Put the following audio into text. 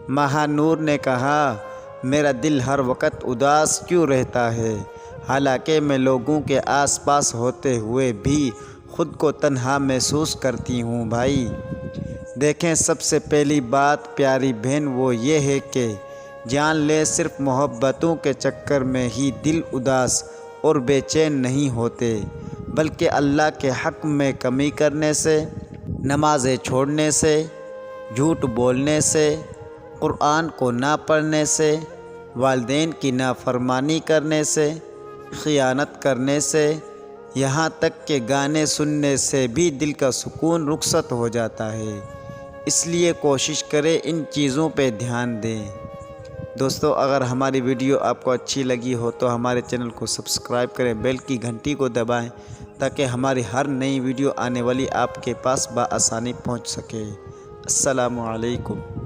مہانور نے کہا، میرا دل ہر وقت اداس کیوں رہتا ہے، حالانکہ میں لوگوں کے آس پاس ہوتے ہوئے بھی خود کو تنہا محسوس کرتی ہوں۔ بھائی دیکھیں، سب سے پہلی بات پیاری بہن وہ یہ ہے کہ جان لے صرف محبتوں کے چکر میں ہی دل اداس اور بے چین نہیں ہوتے، بلکہ اللہ کے حق میں کمی کرنے سے، نمازیں چھوڑنے سے، جھوٹ بولنے سے، قرآن کو نہ پڑھنے سے، والدین کی نافرمانی کرنے سے، خیانت کرنے سے، یہاں تک کہ گانے سننے سے بھی دل کا سکون رخصت ہو جاتا ہے۔ اس لیے کوشش کریں ان چیزوں پہ دھیان دیں۔ دوستو، اگر ہماری ویڈیو آپ کو اچھی لگی ہو تو ہمارے چینل کو سبسکرائب کریں، بیل کی گھنٹی کو دبائیں تاکہ ہماری ہر نئی ویڈیو آنے والی آپ کے پاس بآسانی پہنچ سکے۔ السلام علیکم۔